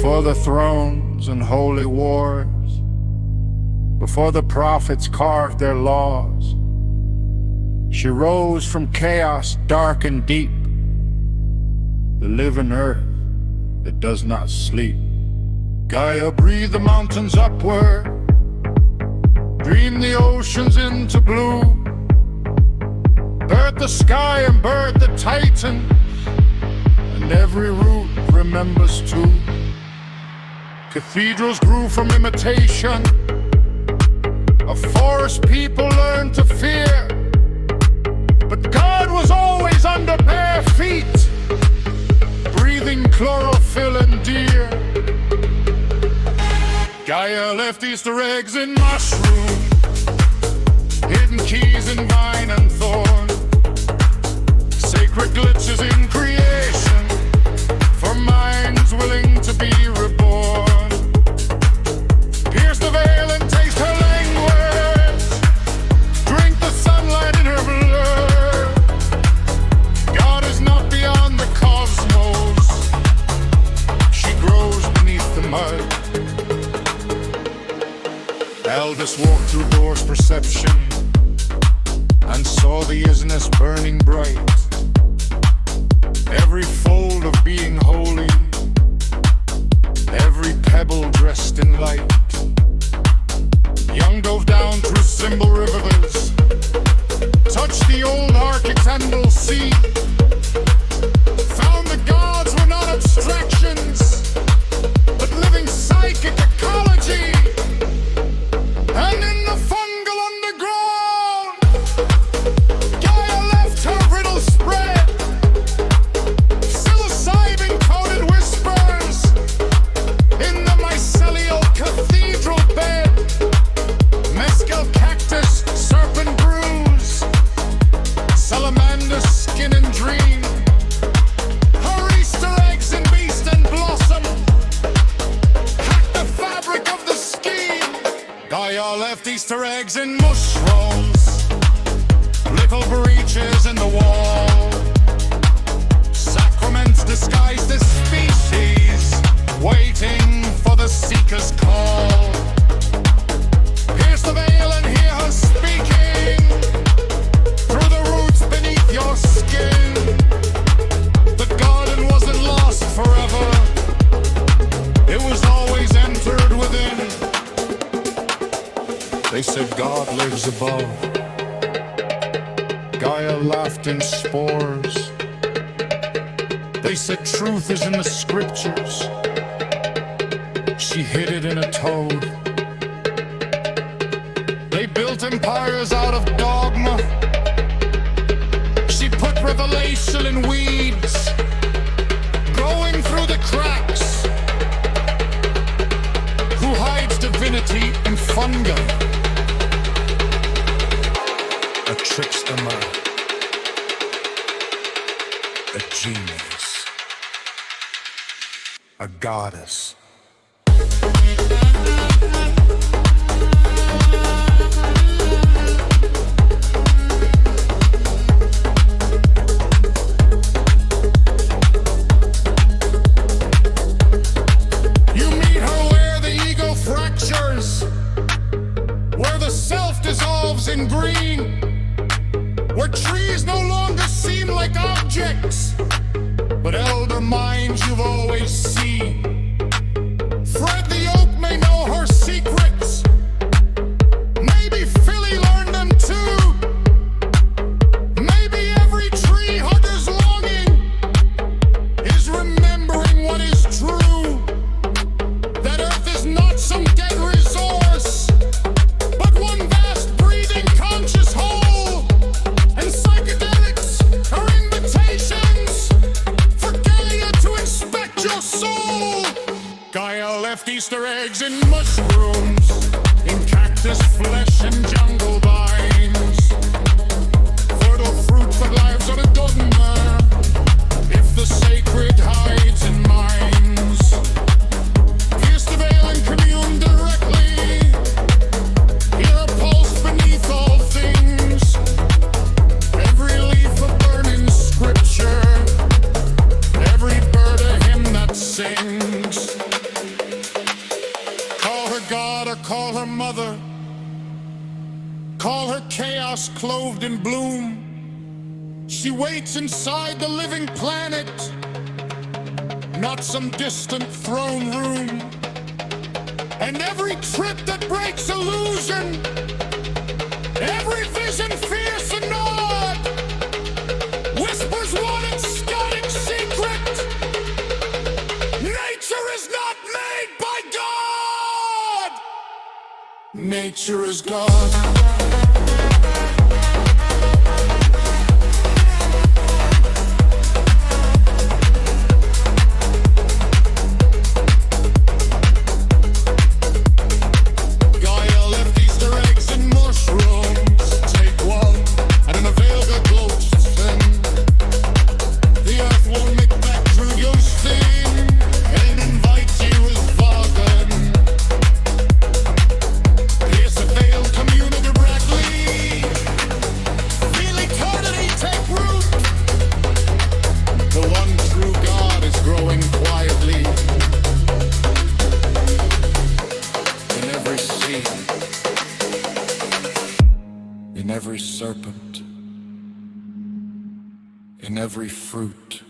Before the thrones and holy wars, before the prophets carved their laws, she rose from chaos dark and deep, the living earth that does not sleep. Gaia breathed the mountains upward, dreamed the oceans into blue, birthed the sky and birthed the titan, and every root remembers too. Cathedrals grew from imitation, a forest people learned to fear, but God was always under bare feet, breathing chlorophyll and deer. Gaia left Easter eggs in mushroom, hidden keys in vine and thorn, sacred glitches in creation, for minds willing to be reborn. Pierce the veil and taste her language, drink the sunlight in her blur. God is not beyond the cosmos, she grows beneath the mud. Aldous walked through doors perception and saw the isness burning bright, every fold of being holy, every pebble dressed in light. Young dove down through symbol rivers, touched the old architectural sea, found the gods were not abstractions, but living psychic ecology. And in the fungal underground, Gaia left her riddle spread, psilocybin-coated whispers in the mycelial cathedral bed. Mescal cactus, serpent bruise, salamander skin and dream, her Easter eggs in beast and blossom, hack the fabric of the scheme. Gaia left Easter eggs in mushrooms, little breaches in the wall, sacraments disguised as species, waiting for the seeker's call. Pierce the veil and hear her speaking, through the roots beneath your skin. The garden wasn't lost forever, it was always entered within. They said God lives above. Gaia laughed in spores. They said truth is in the scriptures. She hid it in a toad. They built empires out of dogma. She put revelation in weeds, growing through the cracks. Who hides divinity in fungi? A trickster man, a genius, a goddess. You meet her where the ego fractures, where the self dissolves in green, where trees no longer seem like objects, but elder minds you've always seen. Fred the oak may know her secrets, maybe Philly learned them too. Maybe every tree hugger's longing is remembering what is true, that earth is not some dead resource, but one vast breathing conscious whole. And psychedelics are invitations for Gaia to inspect your soul. Gaia left Easter eggs in mushrooms, in cactus flesh and jungle vines, fertile fruit that lives on a dogma, if the sacred hides in minds. Pierce the veil and commune directly, hear a pulse beneath all things, every leaf a burning scripture, every bird a hymn that sings. grass clothed in bloom. She waits inside the living planet, not some distant throne room. And every trip that breaks illusion, every vision fierce and odd, whispers one ecstatic secret: nature is not made by God! Nature is God. Gaia left Easter eggs and mushrooms. Take one, and in a veil that glows to sin. The earth won't make back through your sin and invite you as bargain. Pierce the veil, commune directly. Feel eternity take root. The one true God is growing quietly in every seed, in every serpent, in every fruit.